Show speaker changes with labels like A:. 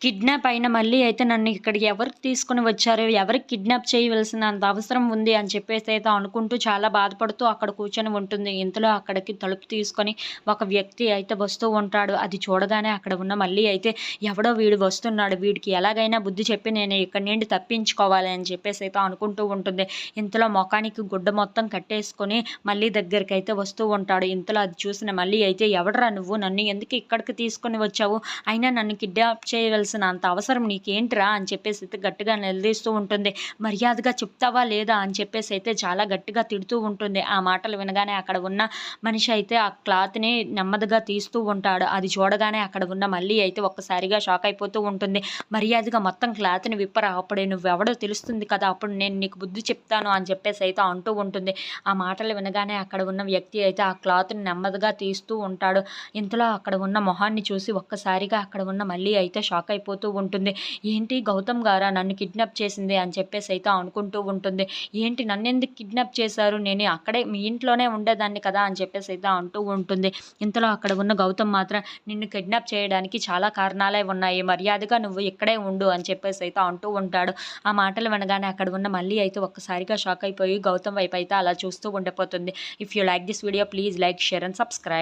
A: Kidnap అయిన మళ్ళీ అయితే నన్ను ఇక్కడికి ఎవరికి తీసుకొని వచ్చారు? ఎవరికి కిడ్నాప్ చేయవలసినంత అవసరం ఉంది అని చెప్పేసైతే అనుకుంటూ చాలా బాధపడుతూ అక్కడ కూర్చొని ఉంటుంది. ఇంతలో అక్కడికి తలుపు తీసుకొని ఒక వ్యక్తి అయితే వస్తూ ఉంటాడు. అది చూడగానే అక్కడ ఉన్న మల్లి అయితే ఎవడో వీడు వస్తున్నాడు. వీడికి ఎలాగైనా బుద్ధి చెప్పి నేను ఇక్కడి నుండి తప్పించుకోవాలి అని చెప్పేసైతే అనుకుంటూ ఉంటుంది. ఇంతలో మొఖానికి గుడ్డ మొత్తం కట్టేసుకొని మల్లి దగ్గరికైతే వస్తూ ఉంటాడు. ఇంతలో అది చూసిన మల్లి అయితే ఎవడురా నువ్వు? నన్ను ఎందుకు ఇక్కడికి తీసుకొని వచ్చావు? అయినా నన్ను కిడ్నాప్ చేయవలసినంత అవసరం నీకేంటిరా అని చెప్పేసి అయితే గట్టిగా నిలదీస్తూ ఉంటుంది. మర్యాదగా చెప్తావా లేదా అని చెప్పేసి అయితే చాలా గట్టిగా తిడుతూ ఉంటుంది. ఆ మాటలు వినగానే అక్కడ ఉన్న మనిషి అయితే ఆ క్లాత్‌ని నెమ్మదిగా తీస్తూ ఉంటాడు. అది చూడగానే అక్కడ ఉన్న మల్లి అయితే ఒక్కసారిగా షాక్ అయిపోతూ ఉంటుంది. మర్యాదగా మొత్తం క్లాత్‌ని విప్పరా! అప్పుడే నువ్వెవడో తెలుస్తుంది కదా! అప్పుడు నేను నీకు బుద్ధి చెప్తాను అని చెప్పేసి అయితే అంటూ ఉంటుంది. ఆ మాటలు వినగానే అక్కడ ఉన్న వ్యక్తి అయితే ఆ క్లాత్‌ని నెమ్మదిగా తీస్తూ ఉంటాడు. ఇంతలో అక్కడ ఉన్న మొహాన్ని చూసి ఒక్కసారిగా అక్కడ ఉన్న మల్లి అయితే షాక్ అయిపోతూ ఉంటుంది. ఏంటి గౌతమ్ గారా నన్ను కిడ్నాప్ చేసింది అని చెప్పేసి అయితే అనుకుంటూ ఉంటుంది. ఏంటి నన్నెందుకు కిడ్నాప్ చేశారు? నేను అక్కడే మీ ఇంట్లోనే ఉండేదాన్ని కదా అని చెప్పేసి అయితే అంటూ ఉంటుంది. ఇంతలో అక్కడ ఉన్న గౌతమ్ మాత్రం నిన్ను కిడ్నాప్ చేయడానికి చాలా కారణాలే ఉన్నాయి. మర్యాదగా నువ్వు ఇక్కడే ఉండు అని చెప్పేసి అయితే అంటూ ఉంటాడు. ఆ మాటలు వినగానే అక్కడ ఉన్న మల్లి అయితే ఒక్కసారిగా షాక్ అయిపోయి గౌతమ్ వైపు అయితే అలా చూస్తూ ఉండిపోతుంది. If you like this video please like, share and subscribe.